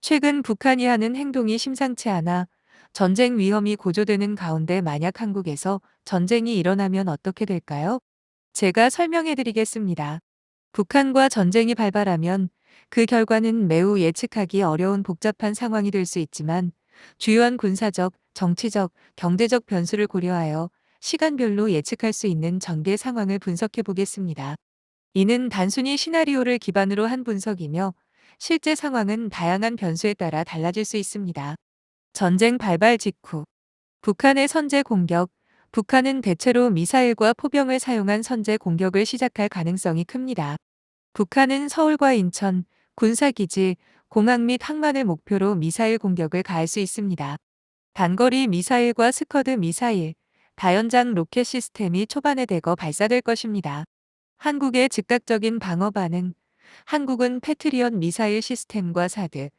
최근 북한이 하는 행동이 심상치 않아 전쟁 위험이 고조되는 가운데 만약 한국에서 전쟁이 일어나면 어떻게 될까요? 제가 설명해 드리겠습니다. 북한과 전쟁이 발발하면 그 결과는 매우 예측하기 어려운 복잡한 상황이 될 수 있지만 주요한 군사적, 정치적, 경제적 변수를 고려하여 시간별로 예측할 수 있는 전개 상황을 분석해 보겠습니다. 이는 단순히 시나리오를 기반으로 한 분석이며 실제 상황은 다양한 변수에 따라 달라질 수 있습니다. 전쟁 발발 직후 북한의 선제 공격. 북한은 대체로 미사일과 포병을 사용한 선제 공격을 시작할 가능성이 큽니다. 북한은 서울과 인천, 군사기지, 공항 및 항만을 목표로 미사일 공격을 가할 수 있습니다. 단거리 미사일과 스커드 미사일, 다연장 로켓 시스템이 초반에 대거 발사될 것입니다. 한국의 즉각적인 방어 반응. 한국은 패트리엇 미사일 시스템과 사드,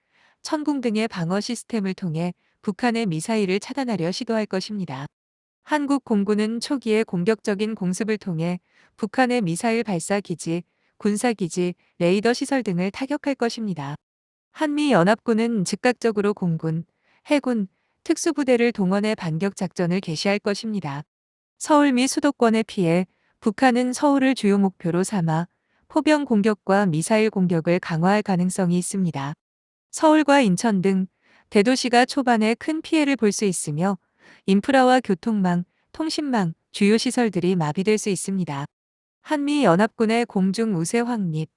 천궁 등의 방어 시스템을 통해 북한의 미사일을 차단하려 시도할 것입니다. 한국 공군은 초기에 공격적인 공습을 통해 북한의 미사일 발사 기지, 군사기지, 레이더 시설 등을 타격할 것입니다. 한미연합군은 즉각적으로 공군, 해군, 특수부대를 동원해 반격 작전을 개시할 것입니다. 서울 미 수도권의 피해. 북한은 서울을 주요 목표로 삼아 포병 공격과 미사일 공격을 강화할 가능성이 있습니다. 서울과 인천 등 대도시가 초반에 큰 피해를 볼 수 있으며 인프라와 교통망, 통신망, 주요 시설들이 마비될 수 있습니다. 한미연합군의 공중 우세 확립.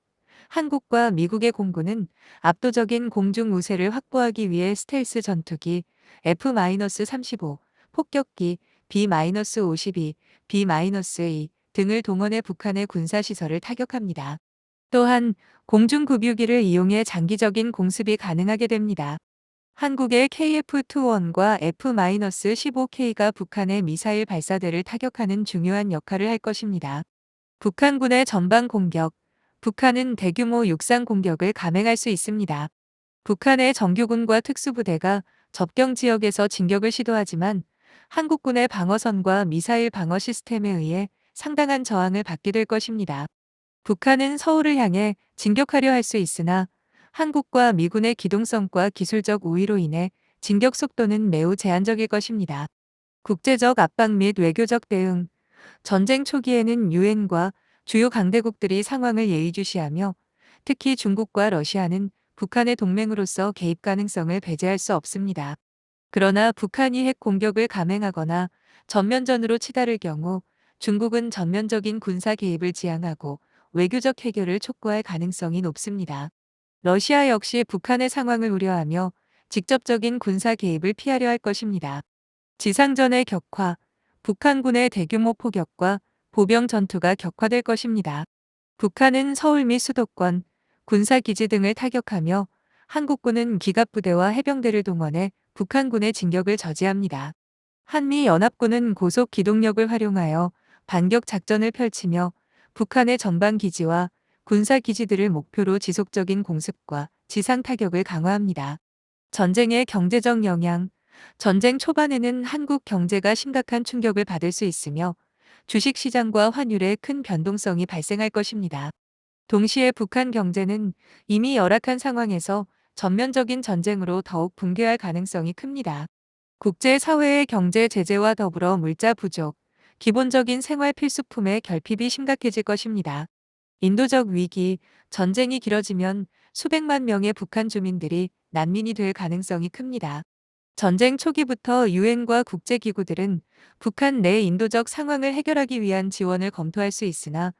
한국과 미국의 공군은 압도적인 공중 우세를 확보하기 위해 스텔스 전투기 F-35, 폭격기 B-52, B-2 등을 동원해 북한의 군사시설을 타격합니다. 또한 공중급유기를 이용해 장기적인 공습이 가능하게 됩니다. 한국의 KF-21과 F-15K가 북한의 미사일 발사대를 타격하는 중요한 역할을 할 것입니다. 북한군의 전방 공격. 북한은 대규모 육상 공격을 감행할 수 있습니다. 북한의 정규군과 특수부대가 접경 지역에서 진격을 시도하지만 한국군의 방어선과 미사일 방어 시스템에 의해 상당한 저항을 받게 될 것입니다. 북한은 서울을 향해 진격하려 할 수 있으나 한국과 미군의 기동성과 기술적 우위로 인해 진격 속도는 매우 제한적일 것입니다. 국제적 압박 및 외교적 대응. 전쟁 초기에는 유엔과 주요 강대국들이 상황을 예의주시하며 특히 중국과 러시아는 북한의 동맹으로서 개입 가능성을 배제할 수 없습니다. 그러나 북한이 핵 공격을 감행하거나 전면전으로 치달을 경우 중국은 전면적인 군사 개입을 지향하고 외교적 해결을 촉구할 가능성이 높습니다. 러시아 역시 북한의 상황을 우려하며 직접적인 군사 개입을 피하려 할 것입니다. 지상전의 격화. 북한군의 대규모 포격과 보병 전투가 격화될 것입니다. 북한은 서울 및 수도권, 군사기지 등을 타격하며 한국군은 기갑부대와 해병대를 동원해 북한군의 진격을 저지합니다. 한미연합군은 고속 기동력을 활용하여 반격 작전을 펼치며 북한의 전방기지와 군사기지들을 목표로 지속적인 공습과 지상 타격을 강화합니다. 전쟁의 경제적 영향. 전쟁 초반에는 한국 경제가 심각한 충격을 받을 수 있으며 주식시장과 환율에 큰 변동성이 발생할 것입니다. 동시에 북한 경제는 이미 열악한 상황에서 전면적인 전쟁으로 더욱 붕괴할 가능성이 큽니다. 국제사회의 경제 제재와 더불어 물자 부족, 기본적인 생활 필수품의 결핍이 심각해질 것입니다. 인도적 위기. 전쟁이 길어지면 수백만 명의 북한 주민들이 난민이 될 가능성이 큽니다. 전쟁 초기부터 유엔과 국제기구들은 북한 내 인도적 상황을 해결하기 위한 지원을 검토할 수 있으나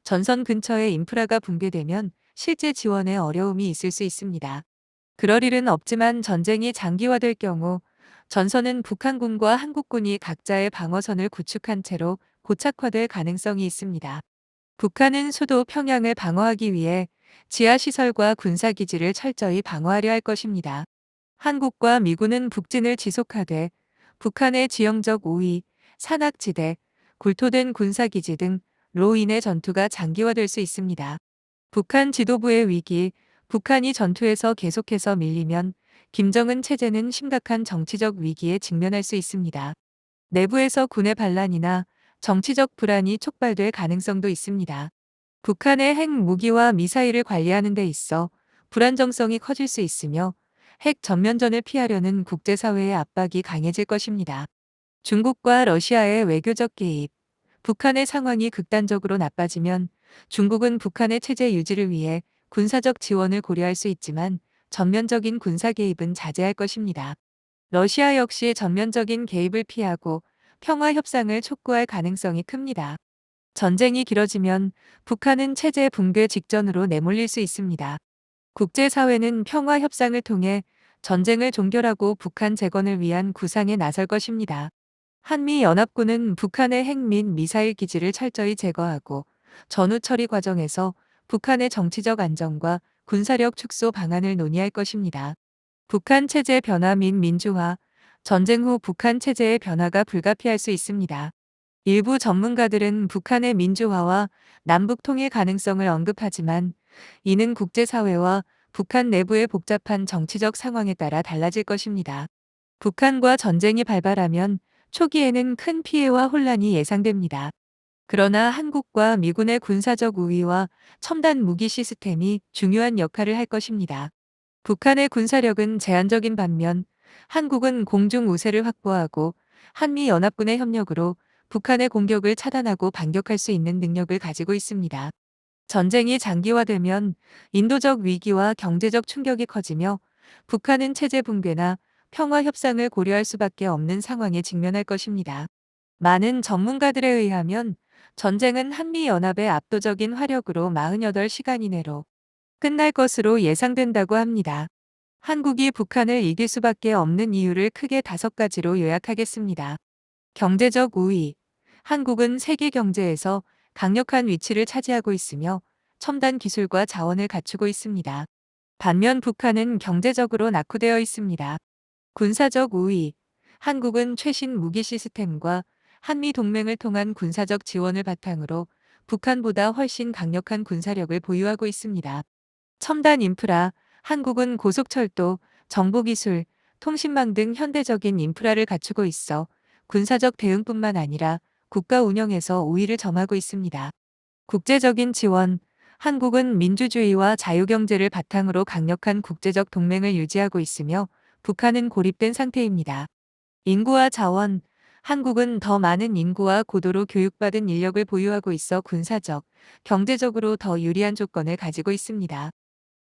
전선 근처의 인프라가 붕괴되면 실제 지원에 어려움이 있을 수 있습니다. 그럴 일은 없지만 전쟁이 장기화될 경우 전선은 북한군과 한국군이 각자의 방어선을 구축한 채로 고착화될 가능성이 있습니다. 북한은 수도 평양을 방어하기 위해 지하시설과 군사기지를 철저히 방어하려 할 것입니다. 한국과 미군은 북진을 지속하되 북한의 지형적 우위, 산악지대, 굴토된 군사기지 등로 인해 전투가 장기화될 수 있습니다. 북한 지도부의 위기. 북한이 전투에서 계속해서 밀리면 김정은 체제는 심각한 정치적 위기에 직면할 수 있습니다. 내부에서 군의 반란이나 정치적 불안이 촉발될 가능성도 있습니다. 북한의 핵 무기와 미사일을 관리하는 데 있어 불안정성이 커질 수 있으며 핵 전면전을 피하려는 국제사회의 압박이 강해질 것입니다. 중국과 러시아의 외교적 개입, 북한의 상황이 극단적으로 나빠지면 중국은 북한의 체제 유지를 위해 군사적 지원을 고려할 수 있지만 전면적인 군사 개입은 자제할 것입니다. 러시아 역시 전면적인 개입을 피하고 평화 협상을 촉구할 가능성이 큽니다. 전쟁이 길어지면 북한은 체제 붕괴 직전으로 내몰릴 수 있습니다. 국제사회는 평화 협상을 통해 전쟁을 종결하고 북한 재건을 위한 구상에 나설 것입니다. 한미연합군은 북한의 핵 및 미사일 기지를 철저히 제거하고 전후 처리 과정에서 북한의 정치적 안정과 군사력 축소 방안을 논의할 것입니다. 북한 체제 변화 및 민주화, 전쟁 후 북한 체제의 변화가 불가피할 수 있습니다. 일부 전문가들은 북한의 민주화와 남북 통일 가능성을 언급하지만 이는 국제사회와 북한 내부의 복잡한 정치적 상황에 따라 달라질 것입니다. 북한과 전쟁이 발발하면 초기에는 큰 피해와 혼란이 예상됩니다. 그러나 한국과 미군의 군사적 우위와 첨단 무기 시스템이 중요한 역할을 할 것입니다. 북한의 군사력은 제한적인 반면 한국은 공중 우세를 확보하고 한미연합군의 협력으로 북한의 공격을 차단하고 반격할 수 있는 능력을 가지고 있습니다. 전쟁이 장기화되면 인도적 위기와 경제적 충격이 커지며 북한은 체제 붕괴나 평화 협상을 고려할 수밖에 없는 상황에 직면할 것입니다. 많은 전문가들에 의하면 전쟁은 한미연합의 압도적인 화력으로 48시간 이내로 끝날 것으로 예상된다고 합니다. 한국이 북한을 이길 수밖에 없는 이유를 크게 5가지로 요약하겠습니다. 경제적 우위. 한국은 세계 경제에서 강력한 위치를 차지하고 있으며 첨단 기술과 자원을 갖추고 있습니다. 반면 북한은 경제적으로 낙후되어 있습니다. 군사적 우위. 한국은 최신 무기 시스템과 한미 동맹을 통한 군사적 지원을 바탕으로 북한보다 훨씬 강력한 군사력을 보유하고 있습니다. 첨단 인프라. 한국은 고속철도, 정보기술, 통신망 등 현대적인 인프라를 갖추고 있어 군사적 대응뿐만 아니라 국가 운영에서 우위를 점하고 있습니다. 국제적인 지원. 한국은 민주주의와 자유경제를 바탕으로 강력한 국제적 동맹을 유지하고 있으며 북한은 고립된 상태입니다. 인구와 자원. 한국은 더 많은 인구와 고도로 교육받은 인력을 보유하고 있어 군사적, 경제적으로 더 유리한 조건을 가지고 있습니다.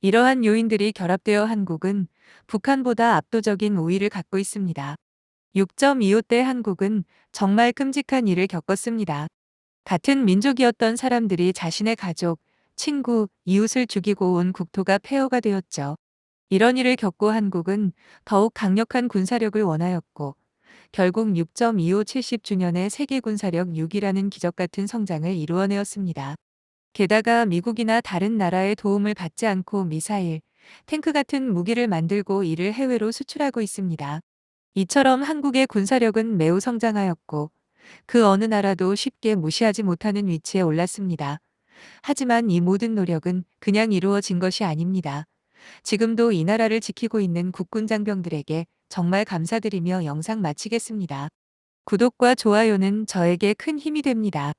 이러한 요인들이 결합되어 한국은 북한보다 압도적인 우위를 갖고 있습니다. 6.25때 한국은 정말 끔찍한 일을 겪었습니다. 같은 민족이었던 사람들이 자신의 가족, 친구, 이웃을 죽이고 온 국토가 폐허가 되었죠. 이런 일을 겪고 한국은 더욱 강력한 군사력을 원하였고 결국 6.25 70주년의 세계 군사력 6이라는 기적 같은 성장을 이루어내었습니다. 게다가 미국이나 다른 나라의 도움을 받지 않고 미사일, 탱크 같은 무기를 만들고 이를 해외로 수출하고 있습니다. 이처럼 한국의 군사력은 매우 성장하였고 그 어느 나라도 쉽게 무시하지 못하는 위치에 올랐습니다. 하지만 이 모든 노력은 그냥 이루어진 것이 아닙니다. 지금도 이 나라를 지키고 있는 국군 장병들에게 정말 감사드리며 영상 마치겠습니다. 구독과 좋아요는 저에게 큰 힘이 됩니다.